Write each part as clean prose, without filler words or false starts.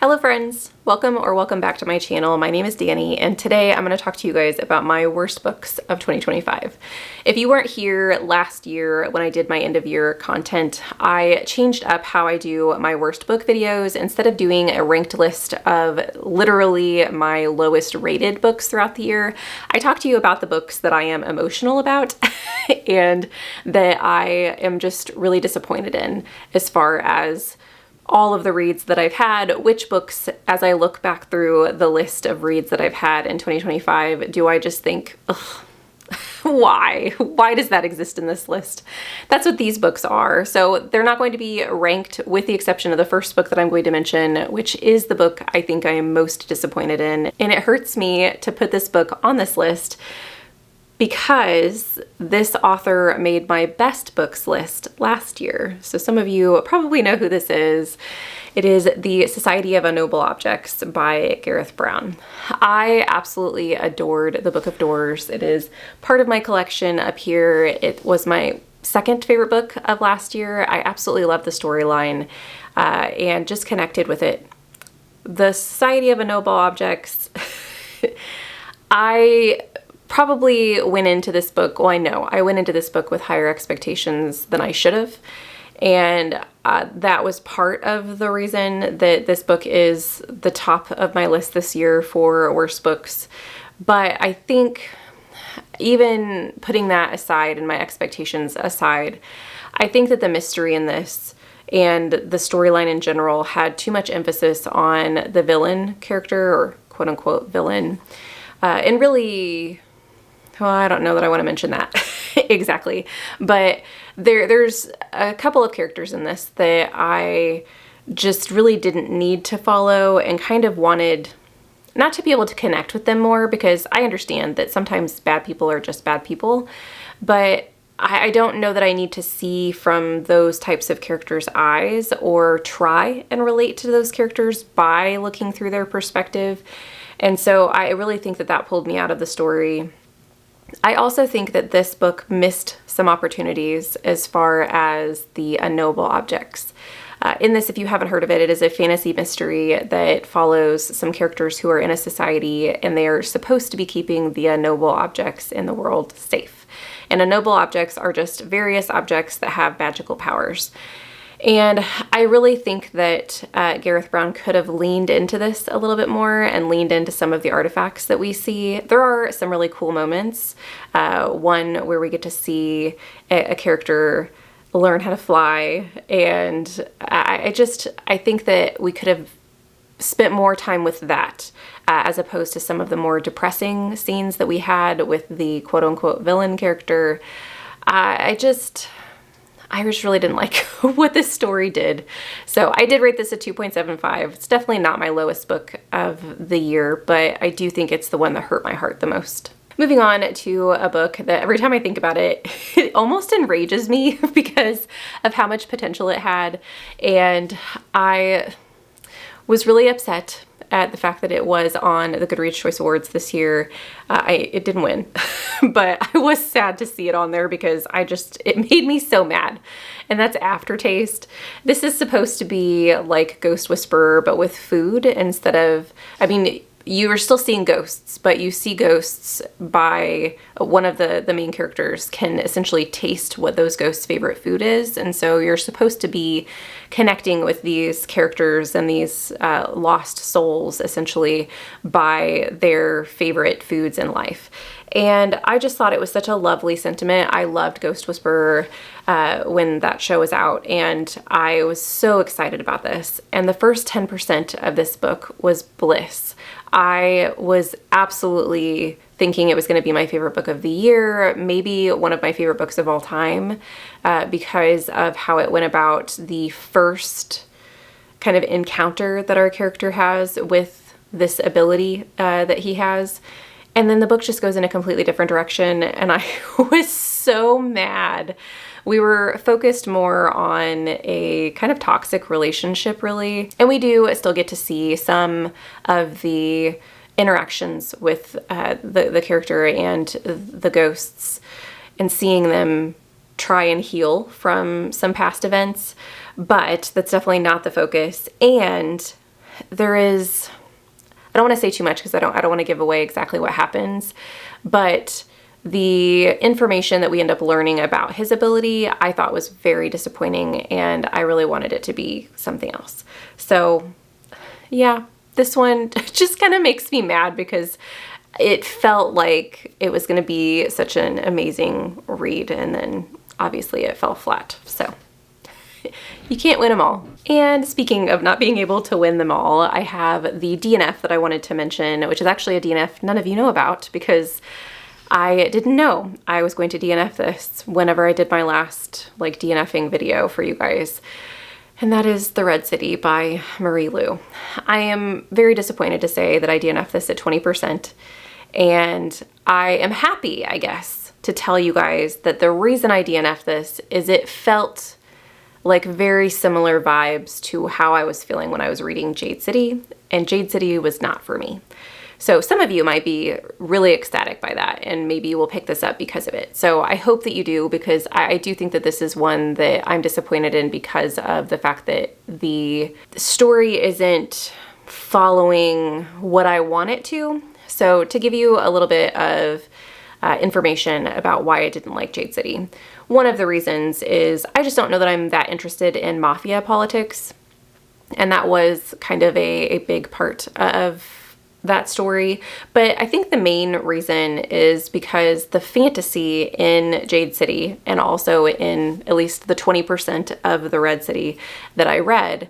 Hello friends, welcome back to my channel. My name is Danny and today I'm going to talk to you guys about my worst books of 2025. If you weren't here last year when I did my end of year content, I changed up how I do my worst book videos. Instead of doing a ranked list of literally my lowest rated books throughout the year, I talk to you about the books that I am emotional about and that I am just really disappointed in as far as all of the reads that I've had. Which books, as I look back through the list of reads that I've had in 2025, do I just think, ugh, why? Why does that exist in this list? That's what these books are. So they're not going to be ranked with the exception of the first book that I'm going to mention, which is the book I think I am most disappointed in. And it hurts me to put this book on this list because this author made my best books list last year. So some of you probably know who this is. It is The Society of Unknowable Objects by Gareth Brown. I absolutely adored the Book of Doors. It is part of my collection up here. It was my second favorite book of last year. I absolutely love the storyline and just connected with it. The Society of Unknowable Objects, I probably went into this book, well, I know I went into this book with higher expectations than I should have. And that was part of the reason that this book is the top of my list this year for worst books. But I think even putting that aside and my expectations aside, I think that the mystery in this and the storyline in general had too much emphasis on the villain character, or quote unquote villain. And really, well, I don't know that I want to mention that exactly, but there's a couple of characters in this that I just really didn't need to follow and kind of wanted not to be able to connect with them more, because I understand that sometimes bad people are just bad people, but I don't know that I need to see from those types of characters' eyes or try and relate to those characters by looking through their perspective. And so I really think that that pulled me out of the story. I also think that this book missed some opportunities as far as the unknowable objects. In this, if you haven't heard of it, it is a fantasy mystery that follows some characters who are in a society and they are supposed to be keeping the unknowable objects in the world safe. And unknowable objects are just various objects that have magical powers. And I really think that Gareth Brown could have leaned into this a little bit more and leaned into some of the artifacts that we see. There are some really cool moments. One where we get to see a character learn how to fly. And I think that we could have spent more time with that as opposed to some of the more depressing scenes that we had with the quote unquote villain character. I just really didn't like what this story did. So I did rate this a 2.75. It's definitely not my lowest book of the year, but I do think it's the one that hurt my heart the most. Moving on to a book that every time I think about it, it almost enrages me because of how much potential it had. And I was really upset at the fact that it was on the Goodreads Choice Awards this year. It didn't win, but I was sad to see it on there because it made me so mad. And that's Aftertaste. This is supposed to be like Ghost Whisperer, but with food instead of, I mean, you are still seeing ghosts, but you see ghosts by one of the main characters can essentially taste what those ghosts' favorite food is. And so you're supposed to be connecting with these characters and these lost souls essentially by their favorite foods in life. And I just thought it was such a lovely sentiment. I loved Ghost Whisperer when that show was out, and I was so excited about this. And the first 10% of this book was bliss. I was absolutely thinking it was going to be my favorite book of the year, maybe one of my favorite books of all time, because of how it went about the first kind of encounter that our character has with this ability that he has. And then the book just goes in a completely different direction, and I was so mad. We were focused more on a kind of toxic relationship, really. And we do still get to see some of the interactions with the character and the ghosts and seeing them try and heal from some past events, but that's definitely not the focus. And there is, I don't want to say too much because I don't want to give away exactly what happens, but the information that we end up learning about his ability, I thought was very disappointing, and I really wanted it to be something else. So yeah, this one just kind of makes me mad because it felt like it was going to be such an amazing read, and then obviously it fell flat. So you can't win them all. And speaking of not being able to win them all, I have the DNF that I wanted to mention, which is actually a DNF none of you know about because I didn't know I was going to DNF this whenever I did my last DNFing video for you guys. And that is The Red City by Marie Lu. I am very disappointed to say that I DNF'd this at 20%. And I am happy, I guess, to tell you guys that the reason I DNF'd this is it felt like very similar vibes to how I was feeling when I was reading Jade City, and Jade City was not for me. So some of you might be really ecstatic by that, and maybe you will pick this up because of it. So I hope that you do, because I do think that this is one that I'm disappointed in because of the fact that the story isn't following what I want it to. So to give you a little bit of information about why I didn't like Jade City, one of the reasons is I just don't know that I'm that interested in mafia politics. And that was kind of a big part of that story. But I think the main reason is because the fantasy in Jade City, and also in at least the 20% of The Red City that I read,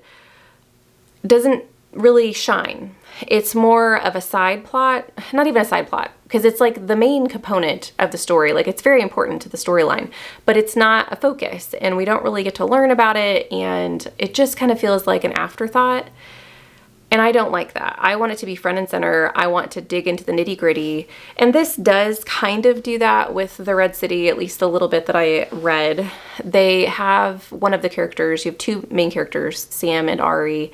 doesn't really shine. It's more of a side plot, not even a side plot, because it's like the main component of the story. Like, it's very important to the storyline, but it's not a focus, and we don't really get to learn about it, and it just kind of feels like an afterthought. And I don't like that. I want it to be front and center. I want to dig into the nitty gritty. And this does kind of do that with The Red City, at least a little bit that I read. They have one of the characters, you have two main characters, Sam and Ari,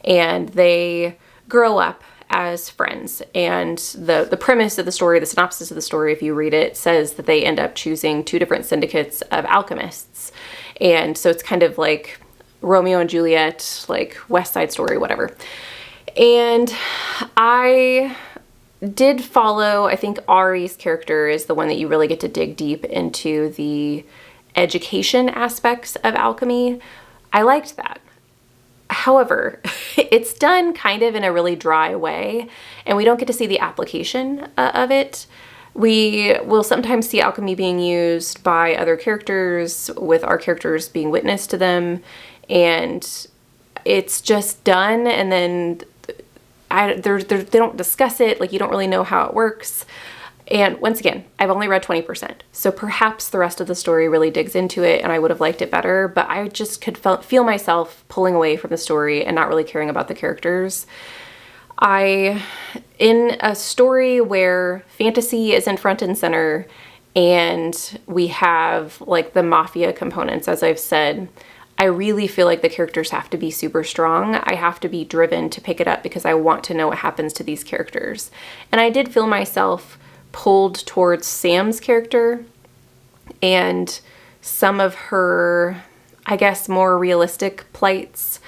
and they grow up as friends. And the premise of the story, the synopsis of the story, if you read it, says that they end up choosing two different syndicates of alchemists. And so it's kind of like Romeo and Juliet, like West Side Story, whatever. And I did follow, I think Ari's character is the one that you really get to dig deep into the education aspects of alchemy. I liked that. However, it's done kind of in a really dry way, and we don't get to see the application of it. We will sometimes see alchemy being used by other characters, with our characters being witness to them, and it's just done, and then they don't discuss it. Like, you don't really know how it works. And once again, I've only read 20%. So perhaps the rest of the story really digs into it and I would have liked it better, but I just could feel myself pulling away from the story and not really caring about the characters. In a story where fantasy isn't front and center and we have like the mafia components, as I've said, I really feel like the characters have to be super strong. I have to be driven to pick it up because I want to know what happens to these characters. And I did feel myself pulled towards Sam's character and some of her, I guess, more realistic plights.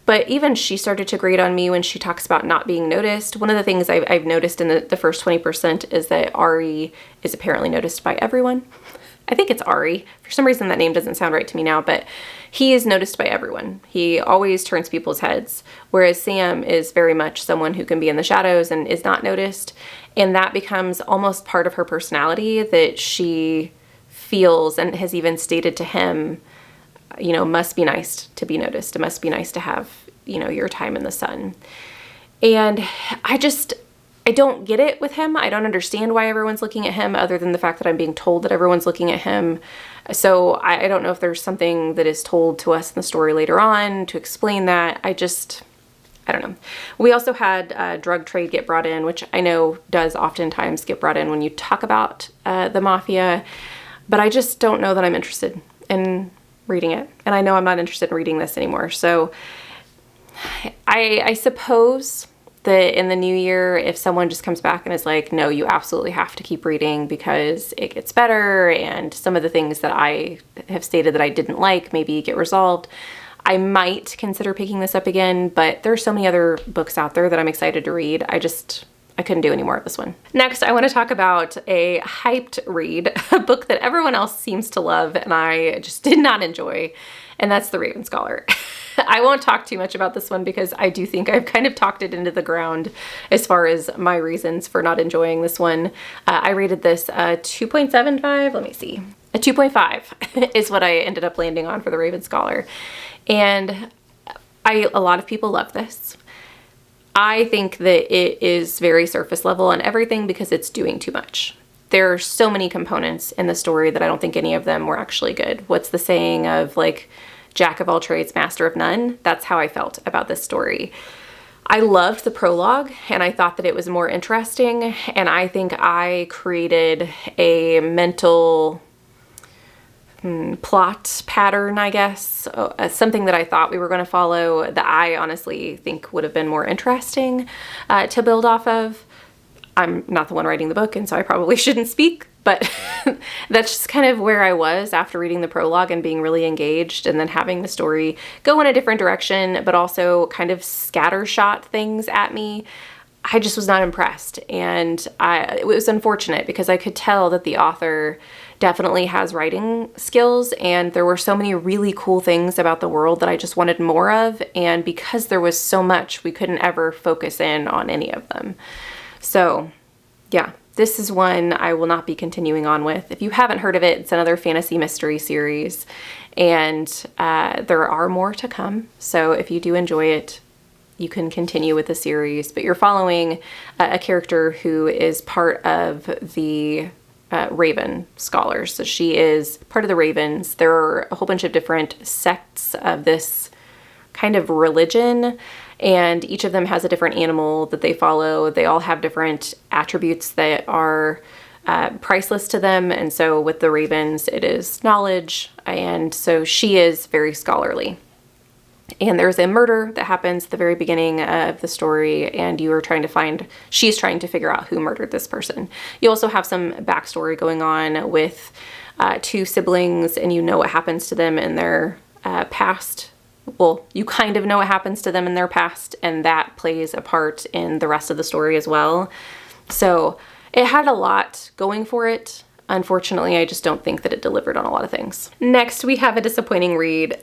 But even she started to grate on me when she talks about not being noticed. One of the things I've noticed in the first 20% is that Ari is apparently noticed by everyone. I think it's Ari. For some reason that name doesn't sound right to me now, but he is noticed by everyone. He always turns people's heads, whereas Sam is very much someone who can be in the shadows and is not noticed. And that becomes almost part of her personality, that she feels and has even stated to him, you know, must be nice to be noticed. It must be nice to have, you know, your time in the sun. And I don't get it with him. I don't understand why everyone's looking at him, other than the fact that I'm being told that everyone's looking at him. So I don't know if there's something that is told to us in the story later on to explain that. I don't know. We also had drug trade get brought in, which I know does oftentimes get brought in when you talk about the mafia, but I just don't know that I'm interested in reading it. And I know I'm not interested in reading this anymore. So I suppose that in the new year, if someone just comes back and is like, no, you absolutely have to keep reading because it gets better, and some of the things that I have stated that I didn't like maybe get resolved, I might consider picking this up again, but there's so many other books out there that I'm excited to read. I couldn't do any more of this one. Next, I want to talk about a hyped read, a book that everyone else seems to love and I just did not enjoy, and that's The Raven Scholar. I won't talk too much about this one because I do think I've kind of talked it into the ground as far as my reasons for not enjoying this one. I rated this 2.75, let me see. A 2.5 is what I ended up landing on for The Raven Scholar. And a lot of people love this. I think that it is very surface level on everything because it's doing too much. There are so many components in the story that I don't think any of them were actually good. What's the saying of like, Jack of all trades, master of none? That's how I felt about this story. I loved the prologue and I thought that it was more interesting, and I think I created a mental plot pattern, I guess, something that I thought we were going to follow that I honestly think would have been more interesting to build off of. I'm not the one writing the book, and so I probably shouldn't speak, but that's just kind of where I was after reading the prologue and being really engaged, and then having the story go in a different direction, but also kind of scattershot things at me. I just was not impressed, and it was unfortunate because I could tell that the author definitely has writing skills, and there were so many really cool things about the world that I just wanted more of, and because there was so much, we couldn't ever focus in on any of them. So yeah, this is one I will not be continuing on with. If you haven't heard of it, it's another fantasy mystery series, and there are more to come. So if you do enjoy it, you can continue with the series, but you're following a character who is part of the Raven Scholars. So she is part of the Ravens. There are a whole bunch of different sects of this kind of religion, and each of them has a different animal that they follow. They all have different attributes that are priceless to them, and so with the Ravens, it is knowledge, and so she is very scholarly. And there's a murder that happens at the very beginning of the story, and she's trying to figure out who murdered this person. You also have some backstory going on with two siblings, and you know what happens to them in their past. Well, you kind of know what happens to them in their past, and that plays a part in the rest of the story as well. So it had a lot going for it. Unfortunately, I just don't think that it delivered on a lot of things. Next, we have a disappointing read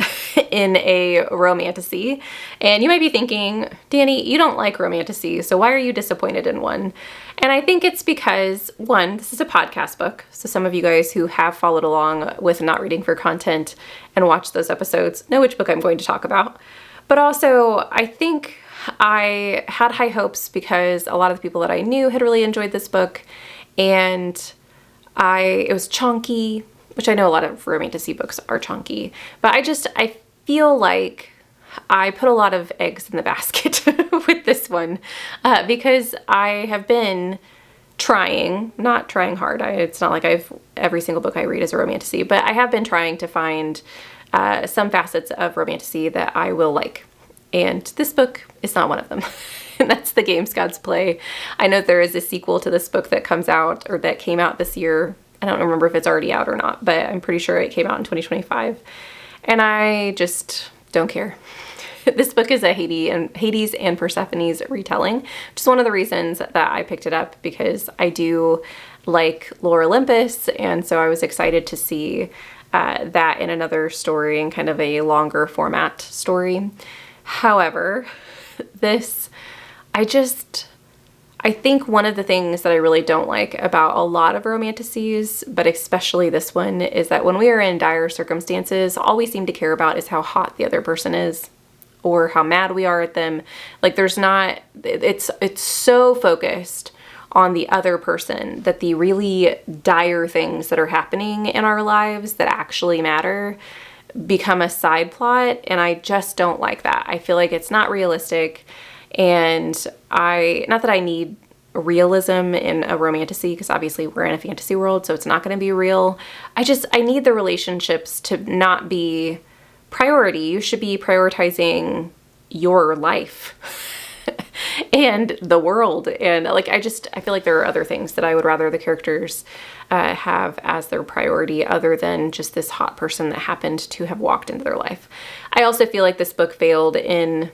in a romantasy. And you might be thinking, Danni, you don't like romantasy, so why are you disappointed in one? And I think it's because, one, this is a podcast book. So some of you guys who have followed along with Not Reading for Content and watched those episodes know which book I'm going to talk about. But also, I think I had high hopes because a lot of the people that I knew had really enjoyed this book, and it was chunky, which I know a lot of romantasy books are chunky, but I feel like I put a lot of eggs in the basket with this one because I have been not trying hard. It's not like every single book I read is a romantasy, but I have been trying to find some facets of romantasy that I will like. And this book is not one of them. And that's The Games Gods Play. I know there is a sequel to this book that came out this year. I don't remember if it's already out or not, but I'm pretty sure it came out in 2025. And I just don't care. This book is a Hades and Persephone's retelling, which is one of the reasons that I picked it up, because I do like Lore Olympus, and so I was excited to see that in another story, in kind of a longer format story. However, I think one of the things that I really don't like about a lot of romantasies, but especially this one, is that when we are in dire circumstances, all we seem to care about is how hot the other person is or how mad we are at them. Like it's so focused on the other person that the really dire things that are happening in our lives that actually matter become a side plot, and I just don't like that. I feel like it's not realistic, and not that I need realism in a romantasy, because obviously we're in a fantasy world, so it's not going to be real. I need the relationships to not be priority. You should be prioritizing your life. and the world. And like, I feel like there are other things that I would rather the characters have as their priority other than just this hot person that happened to have walked into their life. I also feel like this book failed in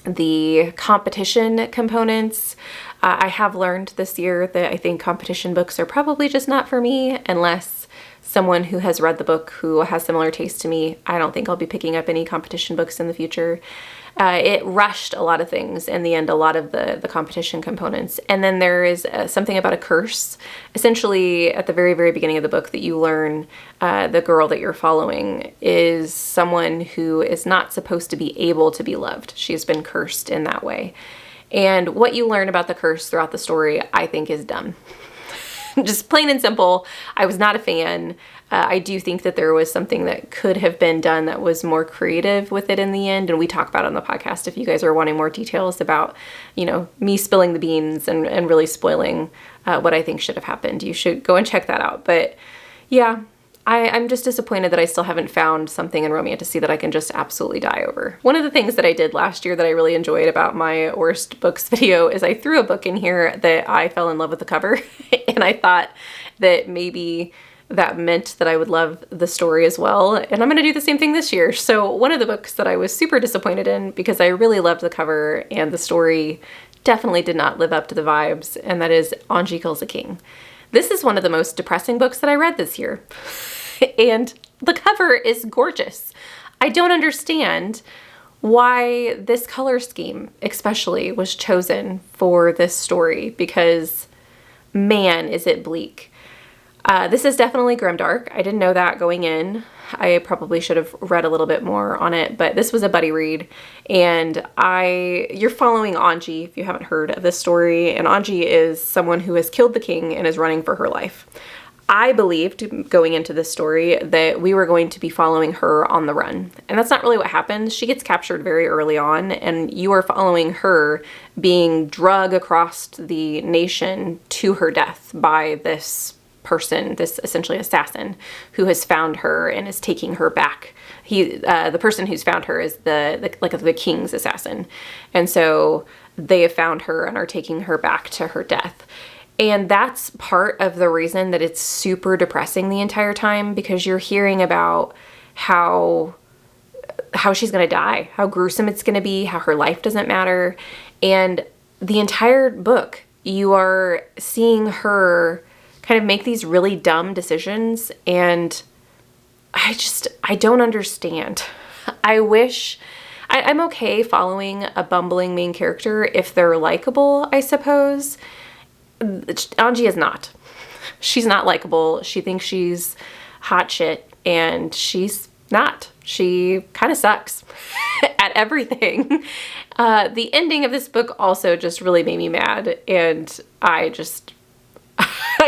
the competition components. I have learned this year that I think competition books are probably just not for me unless someone who has read the book who has similar taste to me. I don't think I'll be picking up any competition books in the future. It rushed a lot of things in the end, a lot of the competition components. And then there is something about a curse. Essentially, at the very, very beginning of the book that you learn the girl that you're following is someone who is not supposed to be able to be loved. She's been cursed in that way. And what you learn about the curse throughout the story, I think, is dumb. Just plain and simple, I was not a fan. I do think that there was something that could have been done that was more creative with it in the end. And we talk about it on the podcast if you guys are wanting more details about, you know, me spilling the beans and really spoiling what I think should have happened. You should go and check that out. But yeah, I'm just disappointed that I still haven't found something in Romantasy that I can just absolutely die over. One of the things that I did last year that I really enjoyed about my worst books video is I threw a book in here that I fell in love with the cover. And I thought that maybe that meant that I would love the story as well. And I'm going to do the same thing this year. So one of the books that I was super disappointed in because I really loved the cover and the story definitely did not live up to the vibes, and that is Angie Kills a King. This is one of the most depressing books that I read this year. And the cover is gorgeous. I don't understand why this color scheme especially was chosen for this story because, man, is it bleak. This is definitely grimdark. I didn't know that going in. I probably should have read a little bit more on it, but this was a buddy read. And you're following Angie, if you haven't heard of this story. And Angie is someone who has killed the king and is running for her life. I believed going into this story that we were going to be following her on the run. And that's not really what happens. She gets captured very early on, and you are following her being dragged across the nation to her death by this person, this essentially assassin, who has found her and is taking her back. The person who's found her is the king's assassin. And so they have found her and are taking her back to her death. And that's part of the reason that it's super depressing the entire time, because you're hearing about how she's going to die, how gruesome it's going to be, how her life doesn't matter. And the entire book, you are seeing her kind of make these really dumb decisions. And I don't understand. I'm okay following a bumbling main character if they're likable, I suppose. Angie is not. She's not likable. She thinks she's hot shit, and she's not. She kind of sucks at everything. The ending of this book also just really made me mad, and I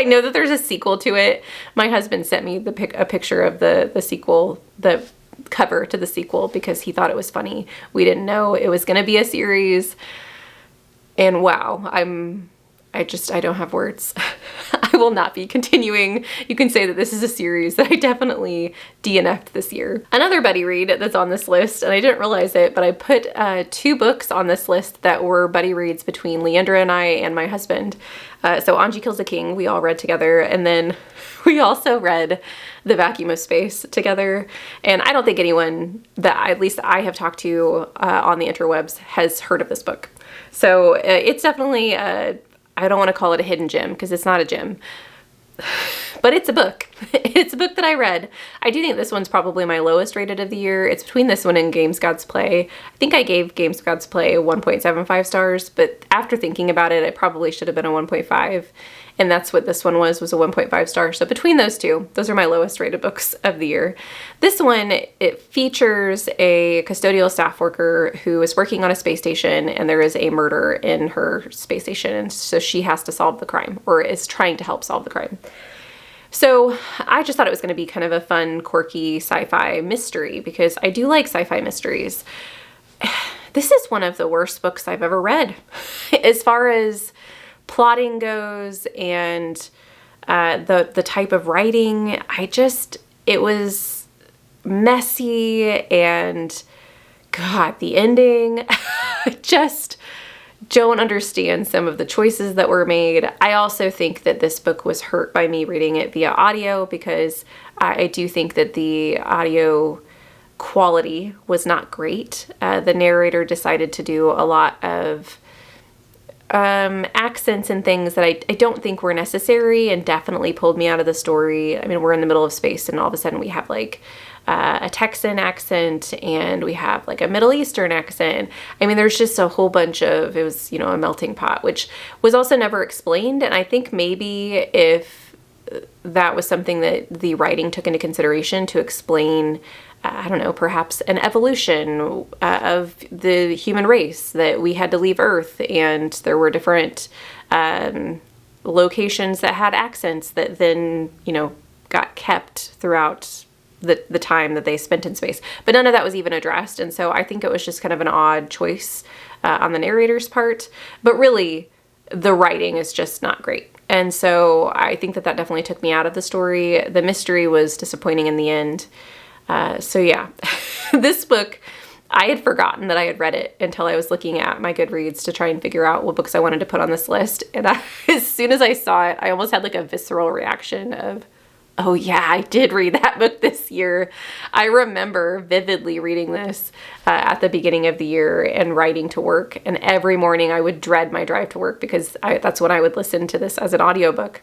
know that there's a sequel to it. My husband sent me a picture of the sequel, the cover to the sequel, because he thought it was funny. We didn't know it was going to be a series, and wow, I don't have words. I will not be continuing. You can say that this is a series that I definitely DNF'd this year. Another buddy read that's on this list, and I didn't realize it, but I put 2 books on this list that were buddy reads between Leandra and I and my husband. So Angie Kills a King, we all read together, and then we also read The Vacuum of Space together. And I don't think anyone that at least I have talked to on the interwebs has heard of this book. So it's definitely I don't want to call it a hidden gem because it's not a gem, but it's a book. It's a book that I read. I do think this one's probably my lowest rated of the year. It's between this one and Games God's Play. I think I gave Games God's Play 1.75 stars, but after thinking about it, it probably should have been a 1.5. And that's what this one was a 1.5 star. So between those two, those are my lowest rated books of the year. This one, it features a custodial staff worker who is working on a space station, and there is a murder in her space station. And so she has to solve the crime, or is trying to help solve the crime. So I just thought it was going to be kind of a fun, quirky sci-fi mystery, because I do like sci-fi mysteries. This is one of the worst books I've ever read as far as plotting goes, and the type of writing. It was messy, and God, the ending just don't understand some of the choices that were made. I also think that this book was hurt by me reading it via audio, because I do think that the audio quality was not great. The narrator decided to do a lot of accents and things that I don't think were necessary, and definitely pulled me out of the story. I mean, we're in the middle of space and all of a sudden we have like a Texan accent and we have like a Middle Eastern accent. I mean, there's just a whole bunch of, it was, you know, a melting pot, which was also never explained. And I think maybe if that was something that the writing took into consideration to explain, I don't know, perhaps an evolution of the human race, that we had to leave Earth and there were different locations that had accents that then, you know, got kept throughout the time that they spent in space. But none of that was even addressed. And so I think it was just kind of an odd choice on the narrator's part. But really, the writing is just not great. And so I think that that definitely took me out of the story. The mystery was disappointing in the end. So yeah, this book, I had forgotten that I had read it until I was looking at my Goodreads to try and figure out what books I wanted to put on this list. And as soon as I saw it, I almost had like a visceral reaction of, oh yeah, I did read that book this year. I remember vividly reading this at the beginning of the year and riding to work. And every morning I would dread my drive to work because that's when I would listen to this as an audiobook.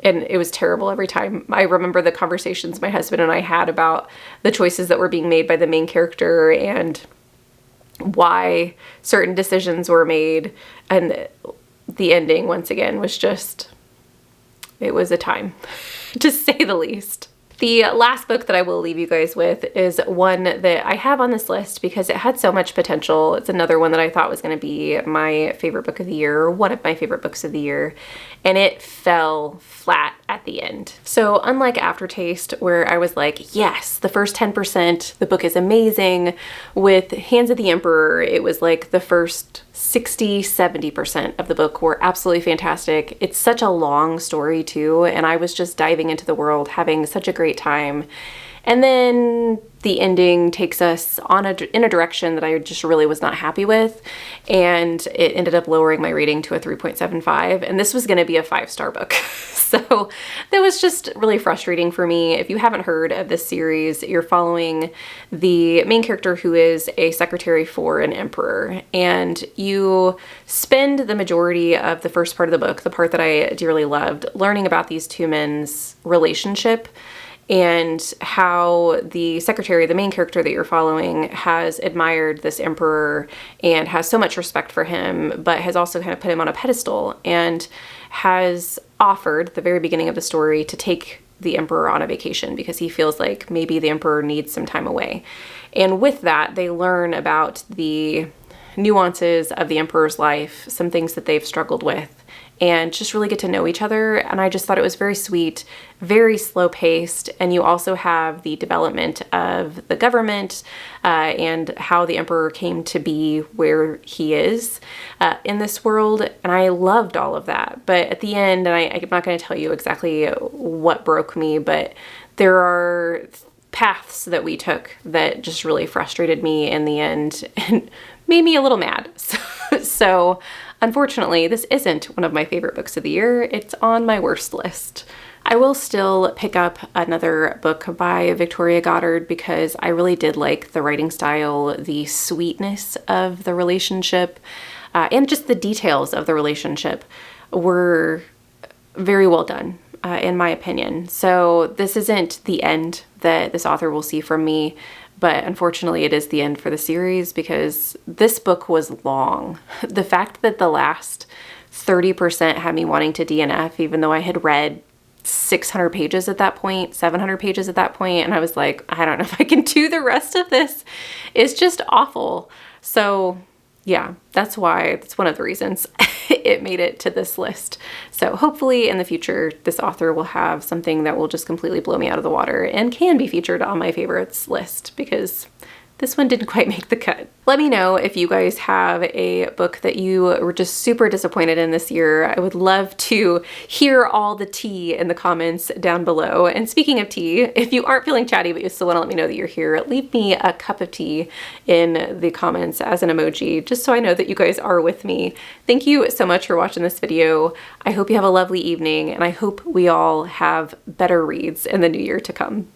And it was terrible every time. I remember the conversations my husband and I had about the choices that were being made by the main character and why certain decisions were made. And the ending, once again, was just, it was a time, to say the least. The last book that I will leave you guys with is one that I have on this list because it had so much potential. It's another one that I thought was going to be my favorite book of the year, or one of my favorite books of the year, and it fell flat at the end. So unlike Aftertaste, where I was like, yes, the first 10%, the book is amazing, with Hands of the Emperor, it was like the first 60-70% of the book were absolutely fantastic. It's such a long story too, and I was just diving into the world, having such a great time. And then the ending takes us in a direction that I just really was not happy with, and it ended up lowering my rating to a 3.75, and this was going to be a 5-star book. So that was just really frustrating for me. If you haven't heard of this series, you're following the main character who is a secretary for an emperor, and you spend the majority of the first part of the book, the part that I dearly loved, learning about these two men's relationship and how the secretary, the main character that you're following, has admired this emperor and has so much respect for him, but has also kind of put him on a pedestal and has offered at the very beginning of the story to take the emperor on a vacation because he feels like maybe the emperor needs some time away. And with that, they learn about the nuances of the emperor's life, some things that they've struggled with, and just really get to know each other. And I just thought it was very sweet, very slow paced. And you also have the development of the government and how the emperor came to be where he is in this world. And I loved all of that. But at the end, and I'm not going to tell you exactly what broke me, but there are paths that we took that just really frustrated me in the end and made me a little mad. So unfortunately, this isn't one of my favorite books of the year. It's on my worst list. I will still pick up another book by Victoria Goddard because I really did like the writing style, the sweetness of the relationship, and just the details of the relationship were very well done, in my opinion. So this isn't the end that this author will see from me, but unfortunately it is the end for the series because this book was long. The fact that the last 30% had me wanting to DNF, even though I had read 600 pages at that point, 700 pages at that point, and I was like, I don't know if I can do the rest of this. It's just awful. So yeah, that's why, it's one of the reasons it made it to this list. So hopefully in the future, this author will have something that will just completely blow me out of the water and can be featured on my favorites list because this one didn't quite make the cut. Let me know if you guys have a book that you were just super disappointed in this year. I would love to hear all the tea in the comments down below. And speaking of tea, if you aren't feeling chatty but you still want to let me know that you're here, leave me a cup of tea in the comments as an emoji, just so I know that you guys are with me. Thank you so much for watching this video. I hope you have a lovely evening, and I hope we all have better reads in the new year to come.